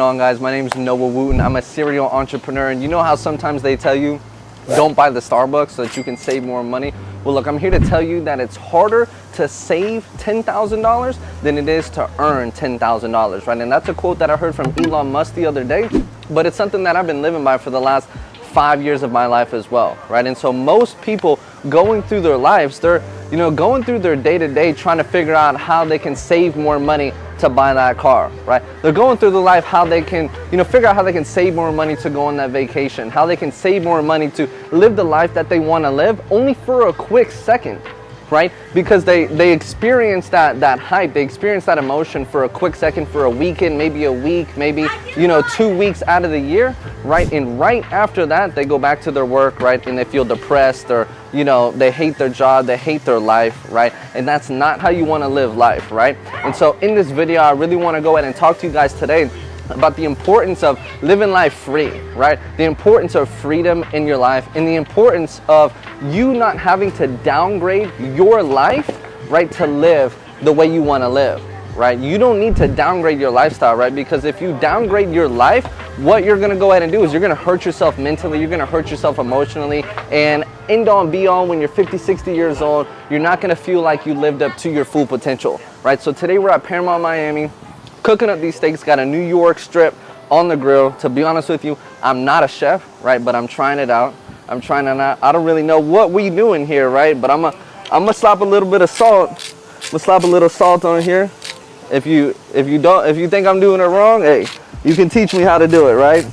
On guys, my name is Noah Wooten. I'm a serial entrepreneur, and you know how sometimes they tell you don't buy the Starbucks so that you can save more money? Well, look, I'm here to tell you that it's harder to save $10,000 than it is to earn $10,000, right? And that's a quote that I heard from Elon Musk the other day, but it's something that I've been living by for the last 5 years of my life as well, right? And so most people going through their lives, they're going through their day-to-day trying to figure out how they can save more money to buy that car, right? They're going through the life how they can figure out how they can save more money to go on that vacation, how they can save more money to live the life that they want to live, only for a quick second, right? Because they experience that hype, they experience that emotion for a quick second, for a weekend, maybe a week, maybe 2 weeks out of the year, right? And right after that, they go back to their work, right? And they feel depressed, or they hate their job, they hate their life, right? And that's not how you want to live life, right? And so in this video, I really want to go ahead and talk to you guys today about the importance of living life free, right? The importance of freedom in your life, and the importance of you not having to downgrade your life, right, to live the way you want to live, right? You don't need to downgrade your lifestyle, right? Because if you downgrade your life, what you're going to go ahead and do is you're going to hurt yourself mentally, you're going to hurt yourself emotionally, and end all and be all, when you're 50, 60 years old, you're not going to feel like you lived up to your full potential, right? So today we're at Paramount, Miami, cooking up these steaks, got a New York strip on the grill. To be honest with you, I'm not a chef, right? But I'm trying it out. I don't really know what we doing here, right? But I'm gonna slap a little bit of salt. I'm gonna slap a little salt on here. If you think I'm doing it wrong, hey, you can teach me how to do it, right?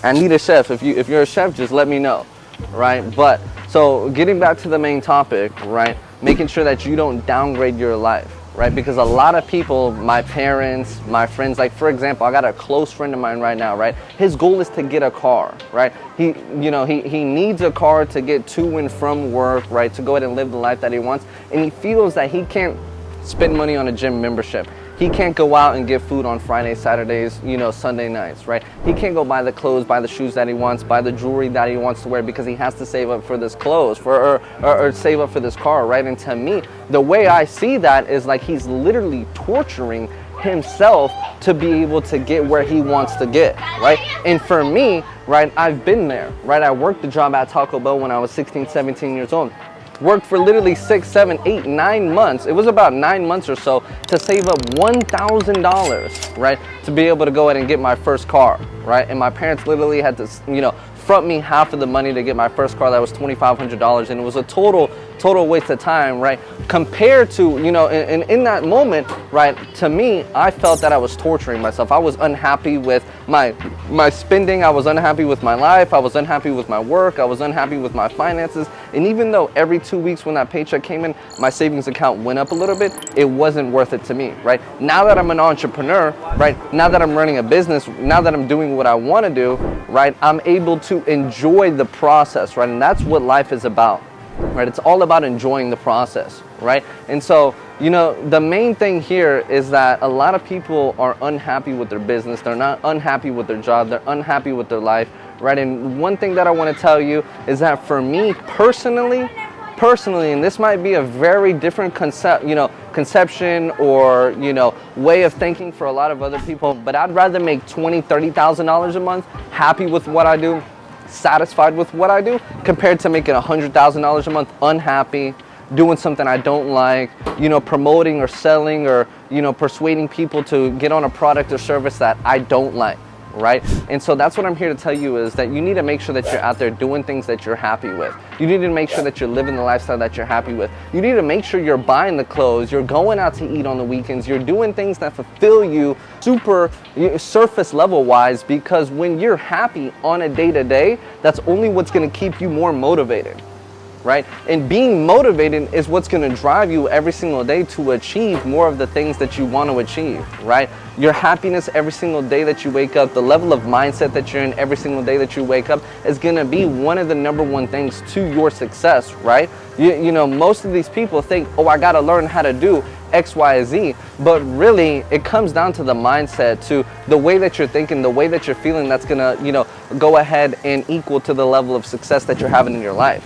I need a chef. If you're a chef, just let me know, right? But so getting back to the main topic, right? Making sure that you don't downgrade your life, right? Because a lot of people, my parents, my friends, like for example, I got a close friend of mine right now, right? His goal is to get a car, right? He needs a car to get to and from work, right? To go ahead and live the life that he wants. And he feels that he can't spend money on a gym membership. He can't go out and get food on Fridays, Saturdays, Sunday nights, right? He can't go buy the clothes, buy the shoes that he wants, buy the jewelry that he wants to wear, because he has to save up for this clothes, or save up for this car, right? And to me, the way I see that is like he's literally torturing himself to be able to get where he wants to get, right? And for me, right, I've been there, right? I worked the job at Taco Bell when I was 16, 17 years old. Worked for literally 6, 7, 8, 9 months. It was about 9 months or so to save up $1,000, right? To be able to go ahead and get my first car, right? And my parents literally had to, front me half of the money to get my first car. That was $2,500, and it was a total waste of time, right? Compared to, in that moment, right, to me, I felt that I was torturing myself. I was unhappy with my spending. I was unhappy with my life. I was unhappy with my work. I was unhappy with my finances. And even though every 2 weeks when that paycheck came in, my savings account went up a little bit, it wasn't worth it to me, right? Now that I'm an entrepreneur, right, now that I'm running a business, now that I'm doing what I want to do, right, I'm able to enjoy the process, right? And that's what life is about, right? It's all about enjoying the process, right? And so, the main thing here is that a lot of people are unhappy with their business. They're not unhappy with their job. They're unhappy with their life, right? And one thing that I want to tell you is that for me personally, and this might be a very different conception or, way of thinking for a lot of other people, but I'd rather make $20,000, $30,000 a month, happy with what I do, satisfied with what I do, compared to making $100,000 a month unhappy, doing something I don't like, promoting or selling or, persuading people to get on a product or service that I don't like, right? And so that's what I'm here to tell you, is that you need to make sure that you're out there doing things that you're happy with. You need to make sure that you're living the lifestyle that you're happy with. You need to make sure you're buying the clothes, you're going out to eat on the weekends, you're doing things that fulfill you super surface level wise, because when you're happy on a day-to-day, that's only what's going to keep you more motivated, right? And being motivated is what's going to drive you every single day to achieve more of the things that you want to achieve, right? Your happiness every single day that you wake up, the level of mindset that you're in every single day that you wake up, is going to be one of the number one things to your success, right? Most of these people think, oh, I got to learn how to do X, Y, Z, but really it comes down to the mindset, to the way that you're thinking, the way that you're feeling, that's going to, go ahead and equal to the level of success that you're having in your life,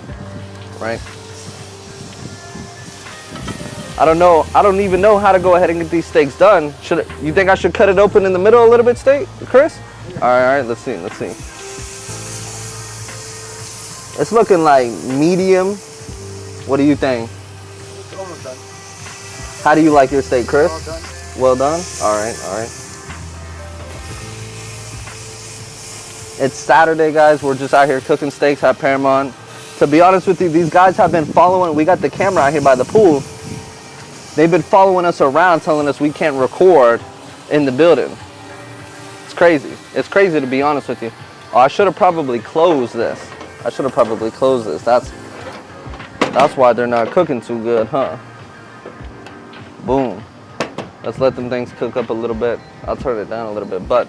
right? I don't know. I don't even know how to go ahead and get these steaks done. You think I should cut it open in the middle a little bit, Chris? All right. Let's see. It's looking like medium. What do you think? It's almost done. How do you like your steak, Chris? Well done. Well done? All right. It's Saturday, guys. We're just out here cooking steaks at Paramount. To be honest with you, these guys have been following. We got the camera out here by the pool. They've been following us around, telling us we can't record in the building. It's crazy. It's crazy, to be honest with you. Oh, I should have probably closed this. That's why they're not cooking too good, huh? Boom. Let's let them things cook up a little bit. I'll turn it down a little bit. But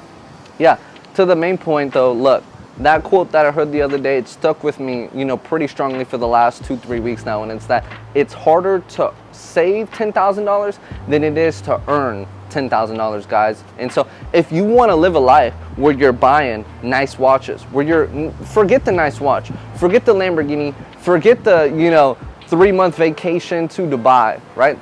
yeah, to the main point though, look, that quote that I heard the other day, it stuck with me, pretty strongly for the last 2-3 weeks now. And it's that it's harder to save $10,000 than it is to earn $10,000, guys. And so if you want to live a life where you're buying nice watches, forget the nice watch, forget the Lamborghini, forget the, 3-month vacation to Dubai, right?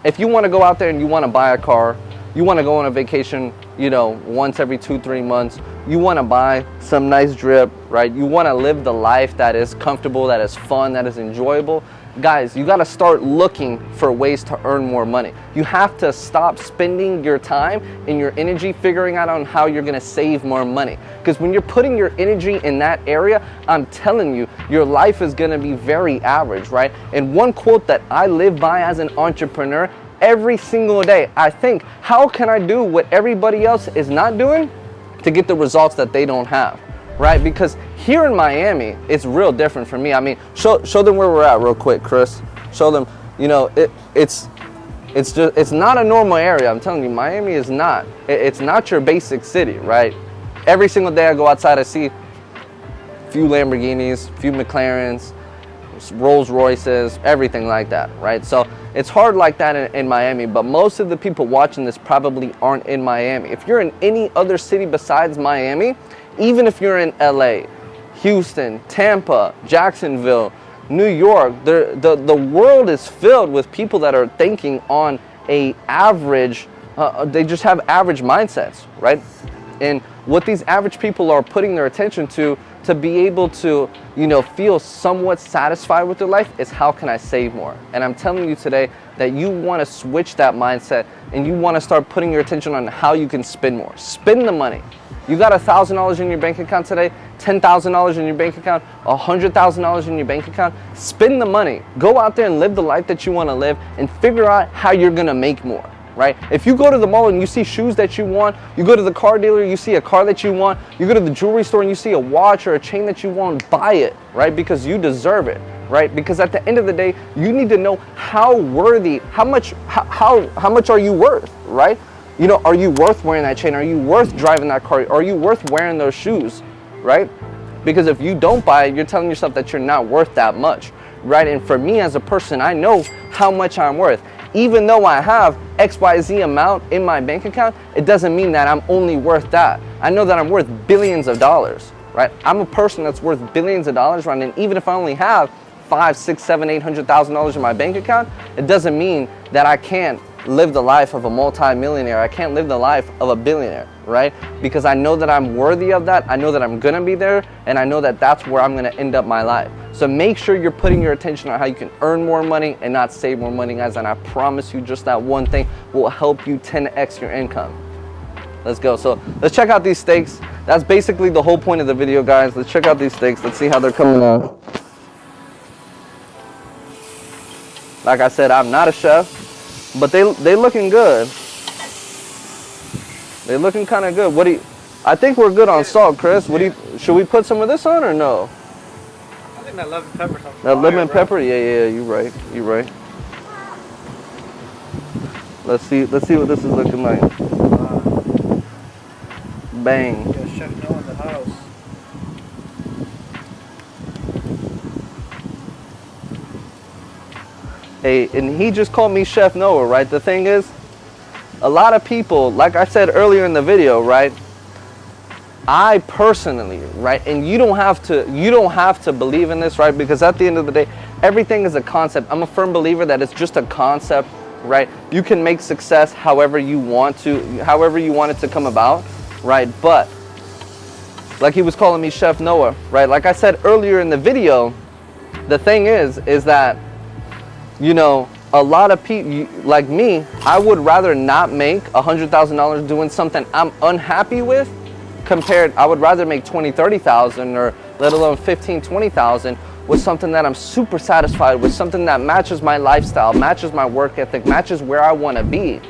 If you want to go out there and you want to buy a car, you want to go on a vacation, once every 2-3 months, you want to buy some nice drip, right? You want to live the life that is comfortable, that is fun, that is enjoyable. Guys, you got to start looking for ways to earn more money. You have to stop spending your time and your energy figuring out on how you're going to save more money. Because when you're putting your energy in that area, I'm telling you, your life is going to be very average, right? And one quote that I live by as an entrepreneur every single day, I think, how can I do what everybody else is not doing to get the results that they don't have? Right? Because here in Miami, it's real different for me. I mean, show them where we're at real quick, Chris. Show them, it's not a normal area. I'm telling you, Miami is not. It's not your basic city, right? Every single day I go outside, I see a few Lamborghinis, a few McLarens, Rolls Royces, everything like that, right? So it's hard like that in Miami, but most of the people watching this probably aren't in Miami. If you're in any other city besides Miami, even if you're in LA, Houston, Tampa, Jacksonville, New York, the world is filled with people that are thinking on a average, they just have average mindsets, right? And what these average people are putting their attention to be able to, feel somewhat satisfied with their life is how can I save more? And I'm telling you today that you want to switch that mindset and you want to start putting your attention on how you can spend more. Spend the money. You got $1,000 in your bank account today, $10,000 in your bank account, $100,000 in your bank account. Spend the money. Go out there and live the life that you want to live and figure out how you're going to make more. Right? If you go to the mall and you see shoes that you want, you go to the car dealer, you see a car that you want, you go to the jewelry store and you see a watch or a chain that you want, buy it, right? Because you deserve it, right? Because at the end of the day, you need to know how much are you worth, right? Are you worth wearing that chain? Are you worth driving that car? Are you worth wearing those shoes, right? Because if you don't buy it, you're telling yourself that you're not worth that much, right? And for me as a person, I know how much I'm worth. Even though I have XYZ amount in my bank account, it doesn't mean that I'm only worth that. I know that I'm worth billions of dollars, right? I'm a person that's worth billions of dollars, right? And even if I only have $500,000, $600,000, $800,000 in my bank account, it doesn't mean that I can't live the life of a multi-millionaire. I can't live the life of a billionaire, right? Because I know that I'm worthy of that. I know that I'm gonna be there, and I know that that's where I'm gonna end up my life. So make sure you're putting your attention on how you can earn more money and not save more money, guys. And I promise you, just that one thing will help you 10x your income. Let's go. So let's check out these steaks. That's basically the whole point of the video, guys. Let's check out these steaks. Let's see how they're coming out. Like I said, I'm not a chef, but they looking good. They looking kind of good. I think we're good on salt, Chris. Should we put some of this on or no? I think that lemon pepper. That lemon pepper? Yeah, you're right. Let's see what this is looking like. Bang. Yeah, Chef Noah in the house. Hey, and he just called me Chef Noah, right? The thing is, a lot of people, like I said earlier in the video, right? I personally, right, and you don't have to believe in this, right? Because at the end of the day, everything is a concept. I'm a firm believer that it's just a concept, right? You can make success however you want it to come about, right? But like he was calling me Chef Noah, right? Like I said earlier in the video, the thing is that, you know, a lot of people like me, I would rather not make $100,000 doing something I'm unhappy with I would rather make 20, 30,000 or let alone 15, 20,000 with something that I'm super satisfied with, something that matches my lifestyle, matches my work ethic, matches where I want to be,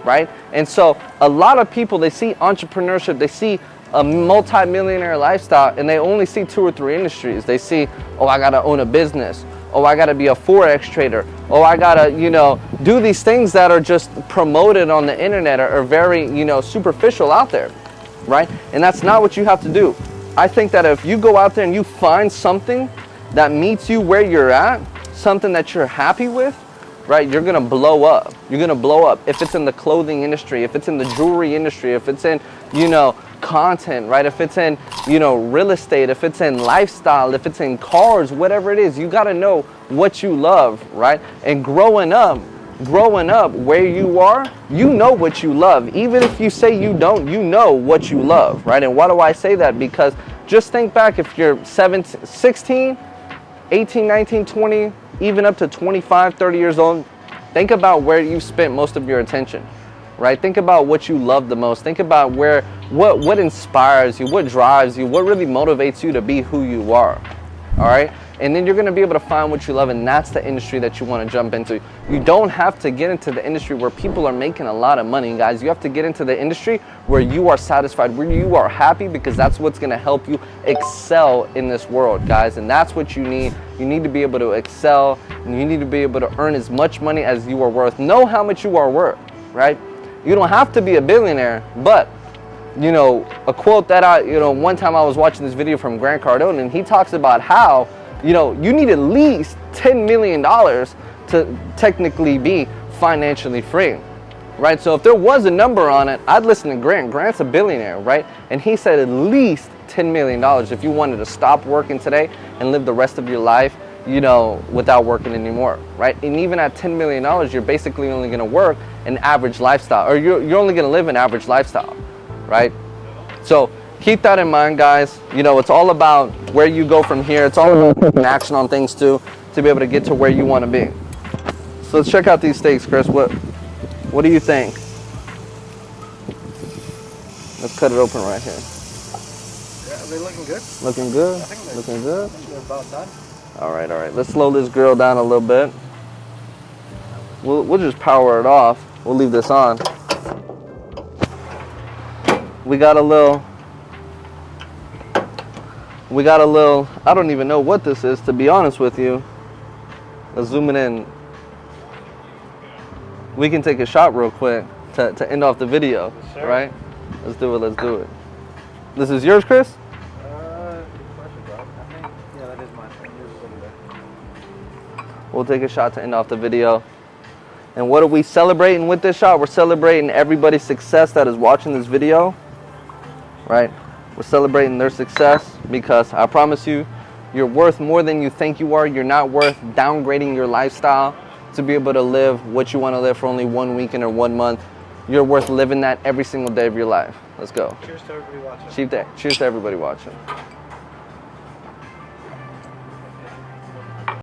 right? And so a lot of people, they see entrepreneurship, they see a multi-millionaire lifestyle, and they only see 2 or 3 industries. They see, oh, I gotta own a business. Oh, I gotta be a Forex trader. Oh, I gotta, you know, do these things that are just promoted on the internet or very, you know, superficial out there, right? And that's not what you have to do. I think that if you go out there and you find something that meets you where you're at, something that you're happy with, right, you're gonna blow up. You're gonna blow up. If it's in the clothing industry, if it's in the jewelry industry, if it's in, you know, content, right? If it's in, you know, real estate, if it's in lifestyle, if it's in cars, whatever it is, you gotta know what you love, right? And growing up where you are, you know what you love. Even if you say you don't, you know what you love, right? And why do I say that? Because just think back, if you're 16, 18, 19, 20, even up to 25, 30 years old, think about where you spent most of your attention, right? Think about what you love the most. Think about what inspires you, what drives you, what really motivates you to be who you are, all right? And then you're gonna be able to find what you love, and that's the industry that you wanna jump into. You don't have to get into the industry where people are making a lot of money, guys. You have to get into the industry where you are satisfied, where you are happy, because that's what's gonna help you excel in this world, guys. And that's what you need. You need to be able to excel, and you need to be able to earn as much money as you are worth. Know how much you are worth, right? You don't have to be a billionaire, but you know, a quote that one time I was watching this video from Grant Cardone, and he talks about how, you know, you need at least $10 million to technically be financially free, right? So if there was a number on it, I'd listen to Grant. Grant's a billionaire, right? And he said at least $10 million if you wanted to stop working today and live the rest of your life, you know, without working anymore, right? And even at $10 million, you're basically only gonna work an average lifestyle, or you're only gonna live an average lifestyle, right? So keep that in mind, guys. You know, it's all about where you go from here. It's all about taking action on things too, to be able to get to where you want to be. So let's check out these steaks, Chris. What do you think? Let's cut it open right here. Yeah, are they looking good? Looking good? I think Looking good? I think they're about done. All right. Let's slow this grill down a little bit. We'll just power it off. We'll leave this on. We got a little, I don't even know what this is, to be honest with you. Let's zoom it in. We can take a shot real quick to end off the video, sure. Right? Let's do it. This is yours, Chris? Good question, bro. I think, yeah, that is mine. Yours is over there. We'll take a shot to end off the video. And what are we celebrating with this shot? We're celebrating everybody's success that is watching this video. Right? We're celebrating their success, because I promise you, you're worth more than you think you are. You're not worth downgrading your lifestyle to be able to live what you want to live for only 1 weekend or 1 month. You're worth living that every single day of your life. Let's go. Cheers to everybody watching. Cheers to everybody watching.